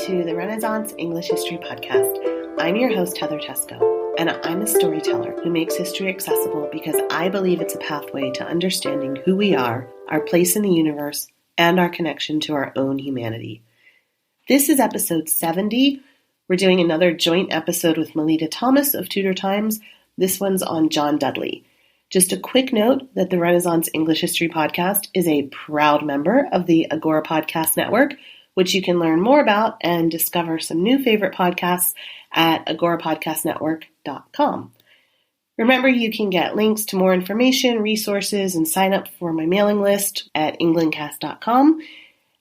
to the Renaissance English History Podcast. I'm your host, Heather Tesco, and I'm a storyteller who makes history accessible because I believe it's a pathway to understanding who we are, our place in the universe, and our connection to our own humanity. This is episode 70. We're doing another joint episode with Melita Thomas of Tudor Times. This one's on John Dudley. Just a quick note that the Renaissance English History Podcast is a proud member of the Agora Podcast Network, which you can learn more about and discover some new favorite podcasts at agorapodcastnetwork.com. Remember, you can get links to more information, resources, and sign up for my mailing list at englandcast.com.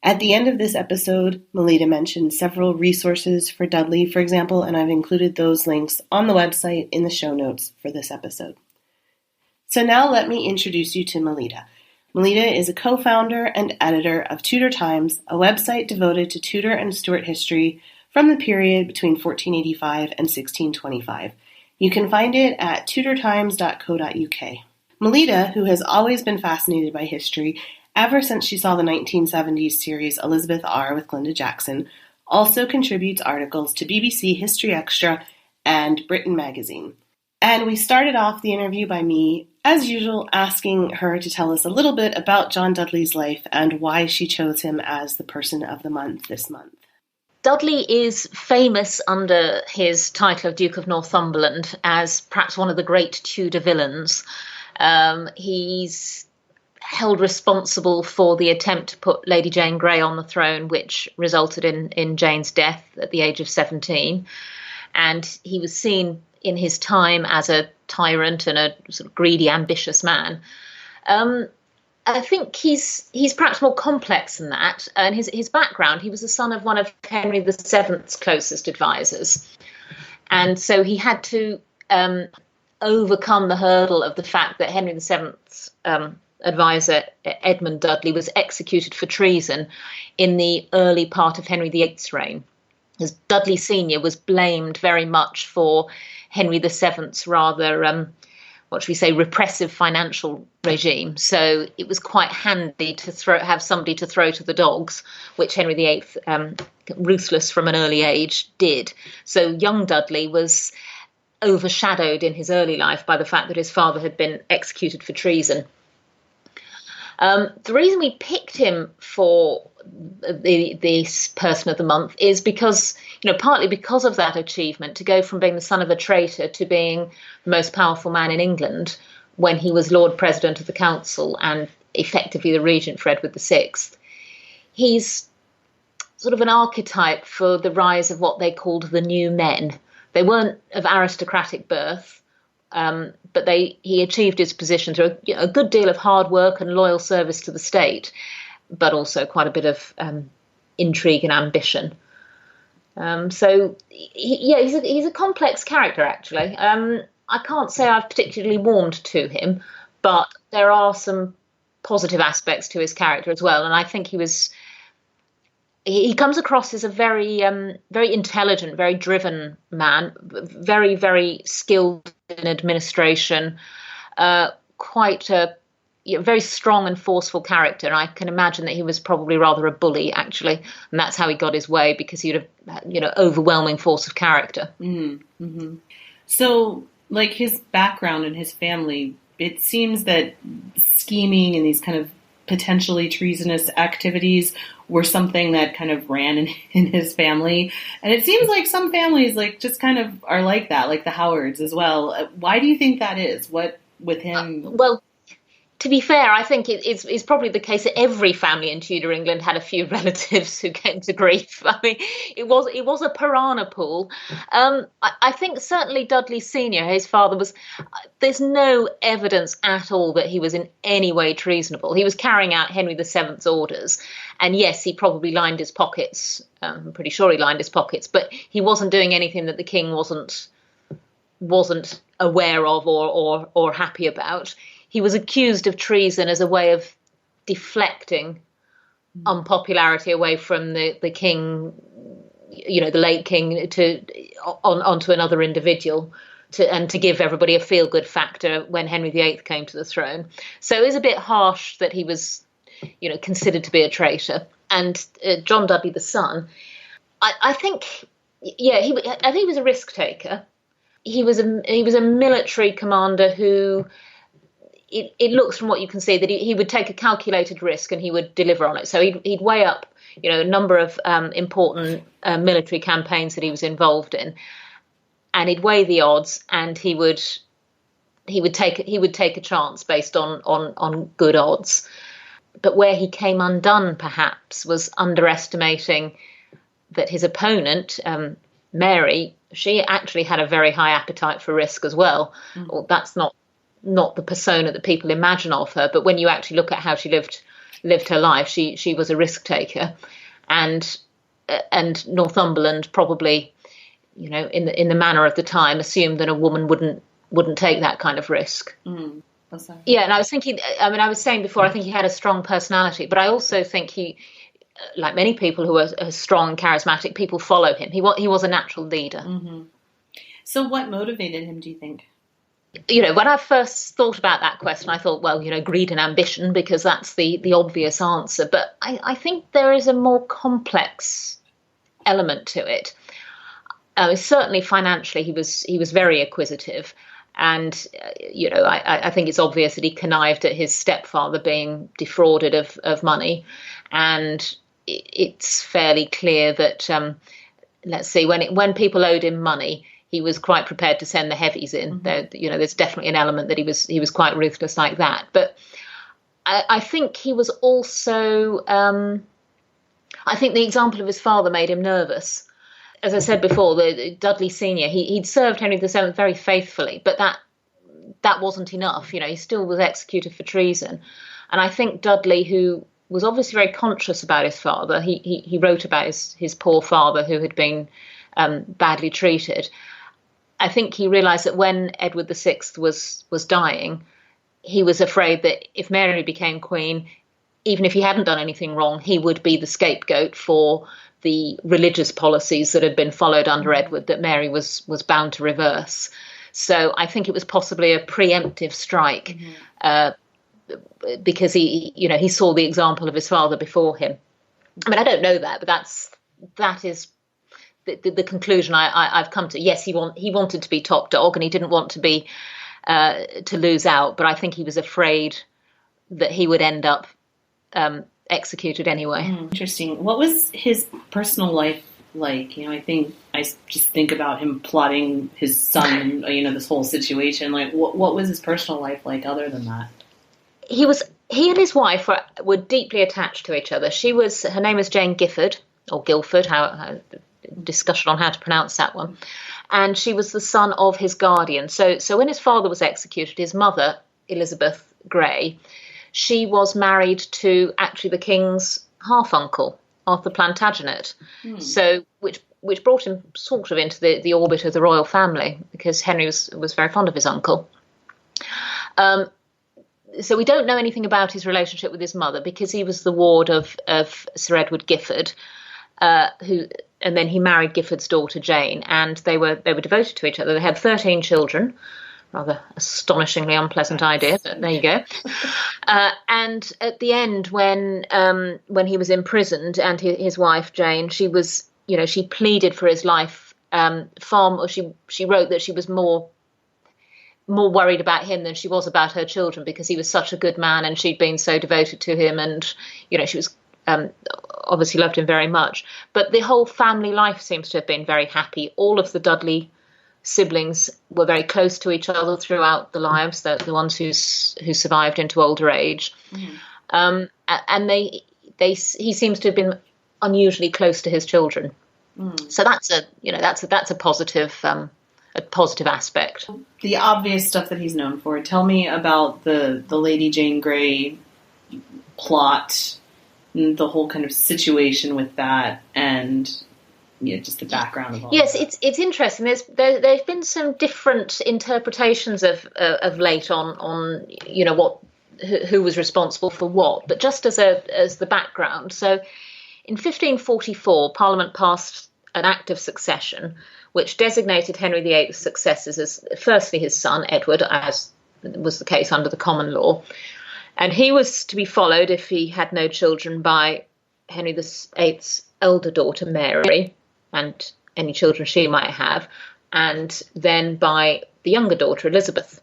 At the end of this episode, Melita mentioned several resources for Dudley, for example, and I've included those links on the website in the show notes for this episode. So now let me introduce you to Melita. Melita is a co-founder and editor of Tudor Times, a website devoted to Tudor and Stuart history from the period between 1485 and 1625. You can find it at tudortimes.co.uk. Melita, who has always been fascinated by history ever since she saw the 1970s series Elizabeth R. with Glenda Jackson, also contributes articles to BBC History Extra and Britain Magazine. And we started off the interview by me, as usual, asking her to tell us a little bit about John Dudley's life and why she chose him as the person of the month this month. Dudley is famous under his title of Duke of Northumberland as perhaps one of the great Tudor villains. He's held responsible for the attempt to put Lady Jane Grey on the throne, which resulted in Jane's death at the age of 17. And he was seen in his time as a tyrant and a sort of greedy, ambitious man. I think he's perhaps more complex than that. And his background, he was the son of one of Henry VII's closest advisors. And so he had to overcome the hurdle of the fact that Henry VII's advisor, Edmund Dudley, was executed for treason in the early part of Henry VIII's reign. As Dudley Sr. was blamed very much for Henry VII's rather, repressive financial regime. So it was quite handy to have somebody to throw to the dogs, which Henry VIII, ruthless from an early age, did. So young Dudley was overshadowed in his early life by the fact that his father had been executed for treason. The reason we picked him for this person of the month is because, partly because of that achievement, to go from being the son of a traitor to being the most powerful man in England when he was Lord President of the Council and effectively the regent for Edward VI. He's sort of an archetype for the rise of what they called the new men. They weren't of aristocratic birth. But he achieved his position through a good deal of hard work and loyal service to the state, but also quite a bit of intrigue and ambition. He's a complex character, actually. I can't say I've particularly warmed to him, but there are some positive aspects to his character as well. And I think he comes across as a very, very intelligent, very driven man, very, very skilled in administration, quite a very strong and forceful character. And I can imagine that he was probably rather a bully, actually, and that's how he got his way, because he had overwhelming force of character. Mm-hmm. Mm-hmm. So, like, his background and his family, it seems that scheming and these kind of potentially treasonous activities were something that kind of ran in his family. And it seems like some families just kind of are like that, like the Howards as well. Why do you think that is? What with him? Well, to be fair, I think it's probably the case that every family in Tudor England had a few relatives who came to grief. I mean, it was a piranha pool. I think certainly Dudley Sr., his father, there's no evidence at all that he was in any way treasonable. He was carrying out Henry VII's orders. And yes, he probably lined his pockets. I'm pretty sure he lined his pockets, but he wasn't doing anything that the king wasn't aware of or happy about. He was accused of treason as a way of deflecting unpopularity away from the king, the late king, onto another individual, to give everybody a feel-good factor when Henry VIII came to the throne. So it was a bit harsh that he was, considered to be a traitor. And John Dudley, the son, I think, yeah, I think he was a risk taker. He was a military commander who, it looks from what you can see that he would take a calculated risk and he would deliver on it. So he'd weigh up, a number of important military campaigns that he was involved in, and he'd weigh the odds, and he would take a chance based on good odds. But where he came undone, perhaps, was underestimating that his opponent, Mary, she actually had a very high appetite for risk as well. Well, that's not the persona that people imagine of her, but when you actually look at how she lived her life, she was a risk taker, and Northumberland probably, in the manner of the time, assumed that a woman wouldn't take that kind of risk. Yeah, and I was thinking, I was saying before, I think he had a strong personality, but I also think he, like many people who are strong, charismatic, people follow him. He was a natural leader. Mm-hmm. So what motivated him, do you think? When I first thought about that question, I thought, well, greed and ambition, because that's the obvious answer. But I think there is a more complex element to it. Certainly financially, he was very acquisitive. And, I think it's obvious that he connived at his stepfather being defrauded of money. And it's fairly clear that, let's see, when people owed him money, he was quite prepared to send the heavies in. Mm-hmm. There's definitely an element that he was quite ruthless like that. But I think he was also, I think the example of his father made him nervous. As I said before, the Dudley Senior, he'd served Henry VII very faithfully, but that wasn't enough. He still was executed for treason. And I think Dudley, who was obviously very conscious about his father, he wrote about his poor father who had been badly treated. I think he realised that when Edward VI was dying, he was afraid that if Mary became queen, even if he hadn't done anything wrong, he would be the scapegoat for the religious policies that had been followed under Edward that Mary was bound to reverse. So I think it was possibly a preemptive strike, because he saw the example of his father before him. I don't know that, but that is the conclusion I've come to. Yes, he wanted to be top dog, and he didn't want to be to lose out. But I think he was afraid that he would end up executed anyway. Interesting. What was his personal life like? I just think about him plotting his son, this whole situation. Like, what was his personal life like other than that? He and his wife were deeply attached to each other. Her name was Jane Gifford, or Guilford, how discussion on how to pronounce that one. And she was the son of his guardian. So when his father was executed, his mother, Elizabeth Grey, she was married to actually the king's half-uncle, Arthur Plantagenet. So which brought him sort of into the orbit of the royal family, because Henry was very fond of his uncle. So we don't know anything about his relationship with his mother, because he was the ward of Sir Edward Gifford, and then he married Gifford's daughter Jane, and they were devoted to each other. They had 13 children. Rather astonishingly unpleasant idea, but there you go. And at the end, when he was imprisoned, and his wife Jane, she was, she pleaded for his life. She wrote that she was more worried about him than she was about her children, because he was such a good man and she'd been so devoted to him, and she was obviously loved him very much. But the whole family life seems to have been very happy. All of the Dudley siblings were very close to each other throughout the lives, the ones who survived into older age. And he seems to have been unusually close to his children. So that's a positive aspect. The obvious stuff that he's known for. Tell me about the Lady Jane Grey plot, the whole kind of situation with that, and just the background of all. Yes, it's interesting. There's been some different interpretations of late on who was responsible for what. But just as the background, so in 1544, Parliament passed an Act of Succession, which designated Henry VIII's successors as firstly his son Edward, as was the case under the common law, and he was to be followed, if he had no children, by Henry VIII's elder daughter Mary. and any children she might have, and then by the younger daughter, Elizabeth.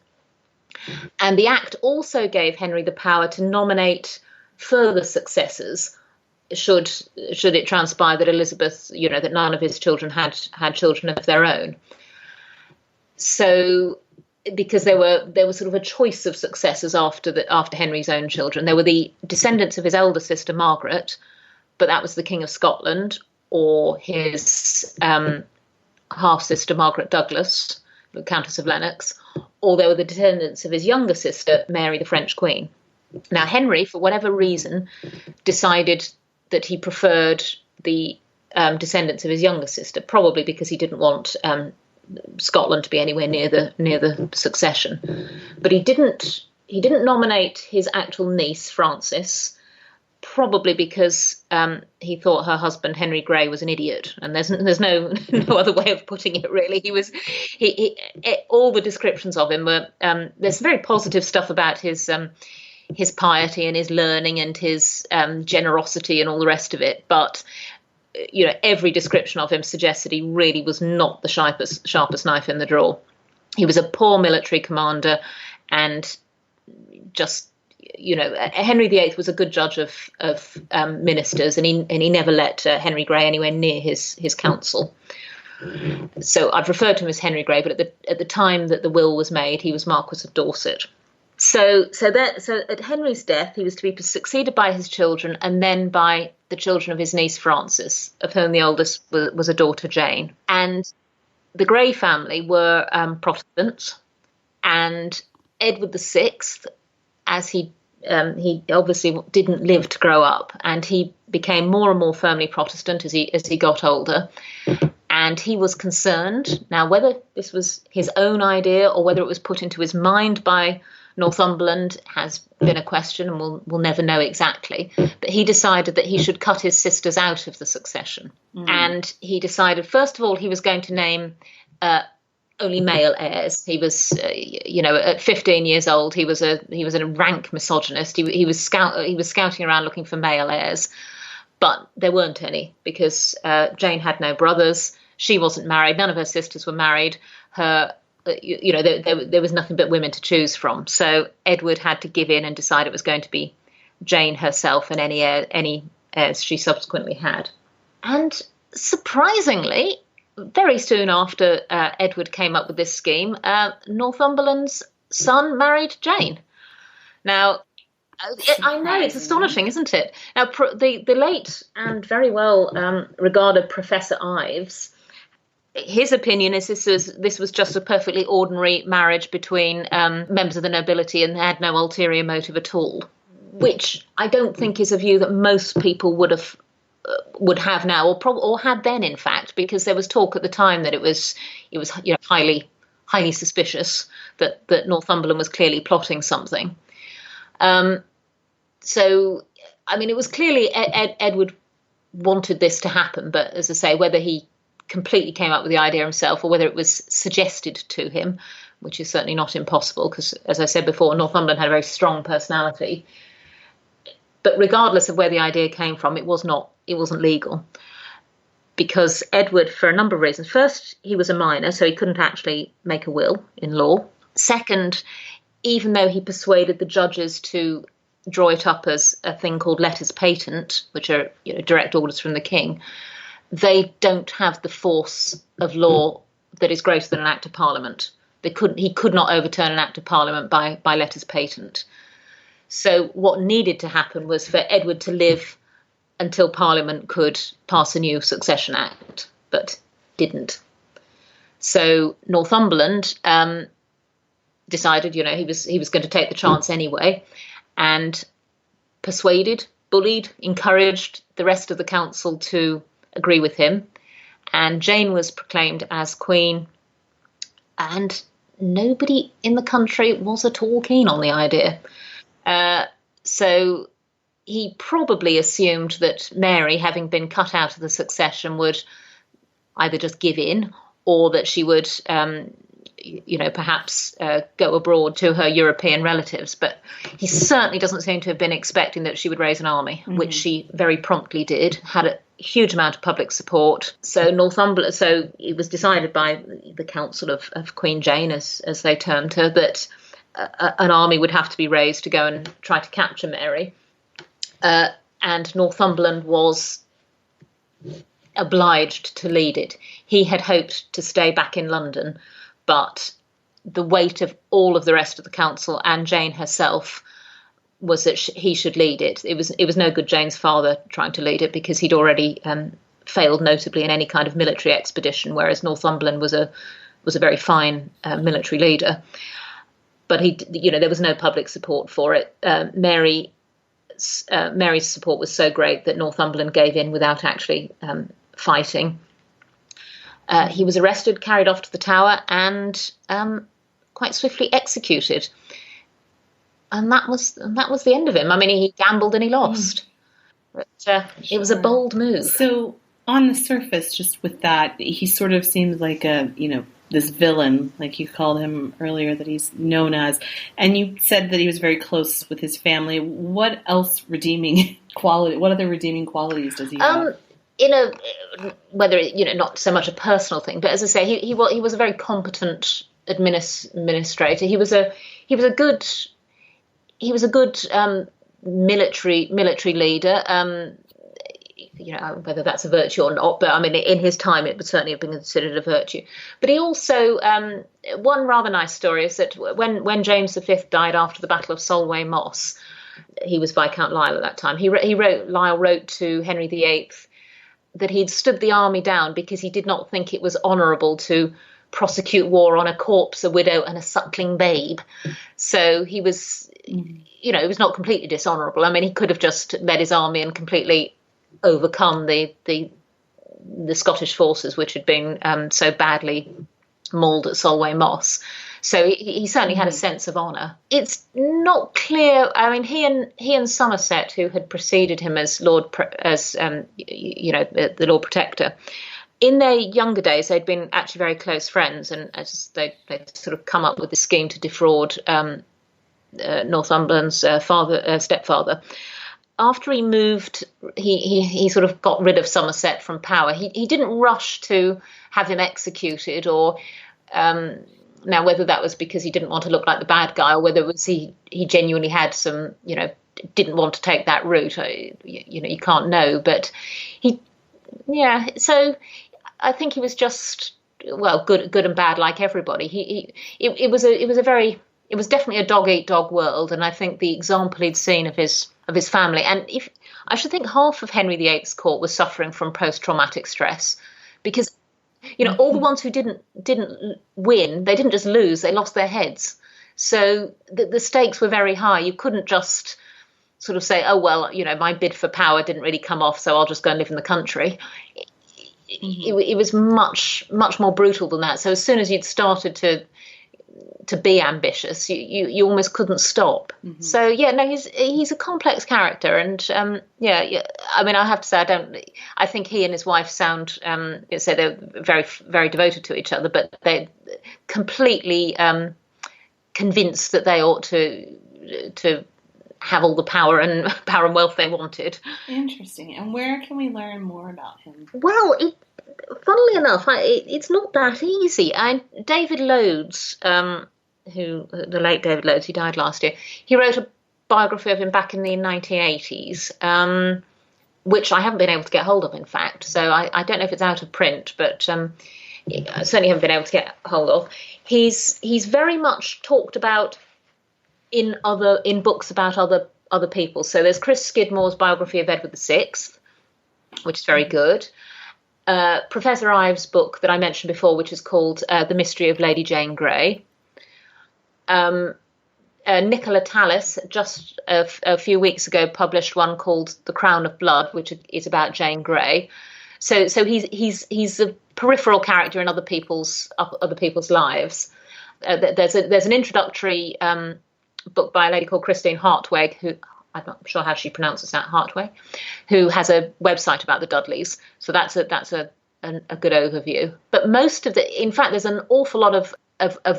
And the Act also gave Henry the power to nominate further successors should it transpire that Elizabeth, that none of his children had children of their own. So, because there was sort of a choice of successors after Henry's own children. There were the descendants of his elder sister Margaret, but that was the King of Scotland, or his half sister Margaret Douglas, the Countess of Lennox, or there were the descendants of his younger sister Mary, the French Queen. Now Henry, for whatever reason, decided that he preferred the descendants of his younger sister, probably because he didn't want Scotland to be anywhere near the succession. But he didn't nominate his actual niece Frances, probably because he thought her husband Henry Grey was an idiot, and there's no other way of putting it really. All the descriptions of him were there's very positive stuff about his piety and his learning and his generosity and all the rest of it, but every description of him suggests that he really was not the sharpest knife in the drawer. He was a poor military commander, and just Henry VIII was a good judge of ministers, and he never let Henry Grey anywhere near his council. So I've referred to him as Henry Grey, but at the time that the will was made, he was Marquess of Dorset. So at Henry's death, he was to be succeeded by his children, and then by the children of his niece Frances, of whom the oldest was a daughter, Jane. And the Grey family were Protestants, and Edward VI, as he obviously didn't live to grow up, and he became more and more firmly Protestant as he got older. And he was concerned, now whether this was his own idea or whether it was put into his mind by Northumberland has been a question, and we'll never know exactly. But he decided that he should cut his sisters out of the succession. And he decided, first of all, he was going to name only male heirs. He was, at 15 years old, he was a rank misogynist. He was scouting around looking for male heirs, but there weren't any, because Jane had no brothers. She wasn't married. None of her sisters were married. There was nothing but women to choose from. So Edward had to give in and decide it was going to be Jane herself and any heirs she subsequently had. And surprisingly, very soon after Edward came up with this scheme, Northumberland's son married Jane. Now, I know, it's astonishing, isn't it? Now, the late and very well regarded Professor Ives, his opinion is this was just a perfectly ordinary marriage between members of the nobility, and had no ulterior motive at all, which I don't think is a view that most people would have now, or had then, in fact, because there was talk at the time that it was highly suspicious that Northumberland was clearly plotting something. So, I mean, it was clearly Edward wanted this to happen, but as I say, whether he completely came up with the idea himself or whether it was suggested to him, which is certainly not impossible, because, as I said before, Northumberland had a very strong personality. But regardless of where the idea came from, it wasn't legal, because Edward, for a number of reasons. First, he was a minor, so he couldn't actually make a will in law. Second, even though he persuaded the judges to draw it up as a thing called letters patent, which are direct orders from the king, they don't have the force of law that is greater than an act of parliament. He could not overturn an act of parliament by letters patent. So what needed to happen was for Edward to live until Parliament could pass a new succession act, but didn't. So Northumberland decided, he was going to take the chance anyway, and persuaded, bullied, encouraged the rest of the council to agree with him. And Jane was proclaimed as queen, and nobody in the country was at all keen on the idea. So he probably assumed that Mary, having been cut out of the succession, would either just give in, or that she would, perhaps go abroad to her European relatives. But he certainly doesn't seem to have been expecting that she would raise an army, which she very promptly did, had huge amount of public support. So Northumberland, so it was decided by the Council of Queen Jane, as they termed her, that an army would have to be raised to go and try to capture Mary. And Northumberland was obliged to lead it. He had hoped to stay back in London, but the weight of all of the rest of the council and Jane herself was that he should lead it. It was no good Jane's father trying to lead it, because he'd already failed notably in any kind of military expedition, whereas Northumberland was a very fine military leader. But there was no public support for it. Mary's support was so great that Northumberland gave in without actually fighting. He was arrested, carried off to the Tower, and quite swiftly executed. And that was the end of him. I mean, he gambled and he lost. But it was a bold move. So on the surface, just with that, he sort of seems like this villain, like you called him earlier, that he's known as. And you said that he was very close with his family. What else what other redeeming qualities does he have? Whether not so much a personal thing, but as I say, he was a very competent administrator. He was a good military leader. Whether that's a virtue or not, but I mean, in his time, it would certainly have been considered a virtue. But he also, one rather nice story is that when James V died after the Battle of Solway Moss, he was Viscount Lisle at that time. Lisle wrote to Henry VIII that he'd stood the army down because he did not think it was honourable to prosecute war on a corpse, a widow, and a suckling babe. So he was, it was not completely dishonourable. I mean, he could have just led his army and completely overcome the Scottish forces, which had been so badly mauled at Solway Moss. So he certainly had a sense of honour. It's not clear. I mean, he and Somerset, who had preceded him as the Lord Protector, in their younger days, they'd been actually very close friends, and as they sort of come up with this scheme to defraud Northumberland's stepfather. After he moved, he sort of got rid of Somerset from power. He didn't rush to have him executed, or now whether that was because he didn't want to look like the bad guy, or whether it was he genuinely had some, didn't want to take that route. You can't know, but So I think he was just good and bad like everybody. It was definitely a dog eat dog world, and I think the example he'd seen of his family, and I should think half of Henry VIII's court was suffering from post-traumatic stress, because all the ones who didn't win, they didn't just lose, they lost their heads. So the stakes were very high. You couldn't just sort of say, oh well, my bid for power didn't really come off, so I'll just go and live in the country. It was much more brutal than that. So as soon as you'd started to be ambitious, you almost couldn't stop. Mm-hmm. So he's a complex character, and I mean, I have to say, I think he and his wife sound they're very, very devoted to each other, but they're completely convinced that they ought to have all the power and wealth they wanted. Interesting. And where can we learn more about him? Well, funnily enough, it's not that easy. David Loades, the late David Loades, who died last year, he wrote a biography of him back in the 1980s, which I haven't been able to get hold of, in fact. So I don't know if it's out of print, but I certainly haven't been able to get hold of. He's very much talked about in books about other people. So there's Chris Skidmore's biography of Edward VI, which is very good. Professor Ives' book that I mentioned before, which is called The Mystery of Lady Jane Grey. Nicola Tallis, just a few weeks ago, published one called The Crown of Blood, which is about Jane Grey. So he's a peripheral character in other people's lives. There's an introductory book by a lady called Christine Hartweg, who I'm not sure how she pronounces that, Hartweg, who has a website about the Dudleys. So that's a good overview. But most of in fact, there's an awful lot of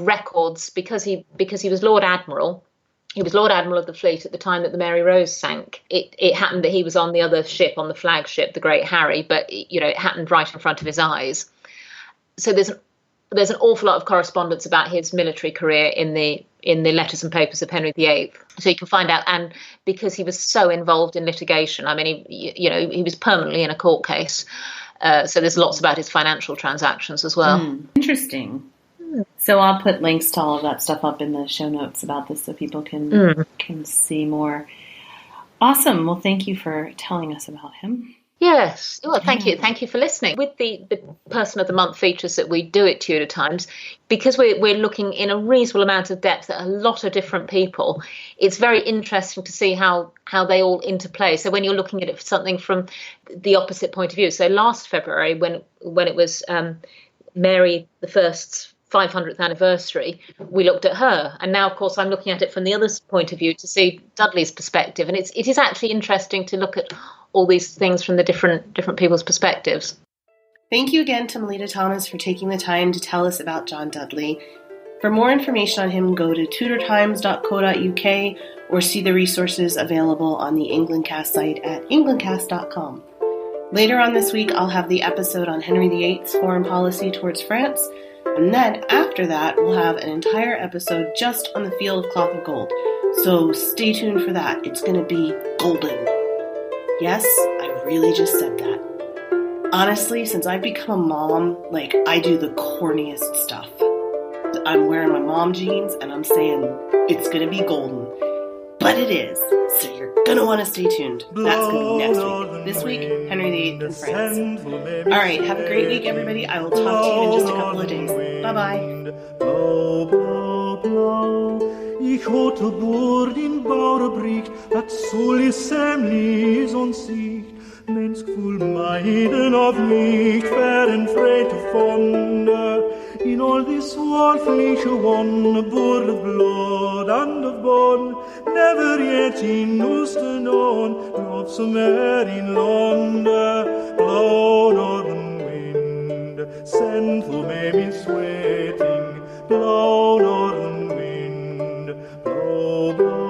records because he was Lord Admiral, He was Lord Admiral of the fleet at the time that the Mary Rose sank. It happened that he was on the other ship, on the flagship, the Great Harry, but it happened right in front of his eyes. So there's an awful lot of correspondence about his military career in the letters and papers of Henry VIII. So you can find out, and because he was so involved in litigation, I mean, he was permanently in a court case. So there's lots about his financial transactions as well. Interesting. So I'll put links to all of that stuff up in the show notes about this so people can see more. Awesome. Well, thank you for telling us about him. Yes. Well, thank you. Thank you for listening. With the Person of the Month features that we do at Tudor Times, because we're looking in a reasonable amount of depth at a lot of different people, it's very interesting to see how they all interplay. So when you're looking at it for something from the opposite point of view. So last February, when it was Mary I's 500th anniversary, we looked at her, and now of course I'm looking at it from the other point of view to see Dudley's perspective, and it is actually interesting to look at all these things from the different people's perspectives. Thank you again to Melita Thomas for taking the time to tell us about John Dudley. For more information on him, go to tudortimes.co.uk or see the resources available on the Englandcast site at englandcast.com. Later on this week, I'll have the episode on Henry VIII's foreign policy towards France. And then after that, we'll have an entire episode just on the Field of Cloth of Gold. So stay tuned for that. It's going to be golden. Yes, I really just said that. Honestly, since I've become a mom, I do the corniest stuff. I'm wearing my mom jeans and I'm saying it's going to be golden. But it is. So you're going to want to stay tuned. That's going to be next week. This week, Henry VIII in France. All right, have a great week, everybody. I will talk to you in just a couple of days. Bye-bye. Ich hatte bord in Bauerbricht, dat soll semlis und sicht, mens gevoel meiden of nicht, fern freit von in all this wolfliche one, born of blood and of bone, never yet in Houston on, of some air in London, blow northern wind, send for me sweating, blow northern wind, blow, blow.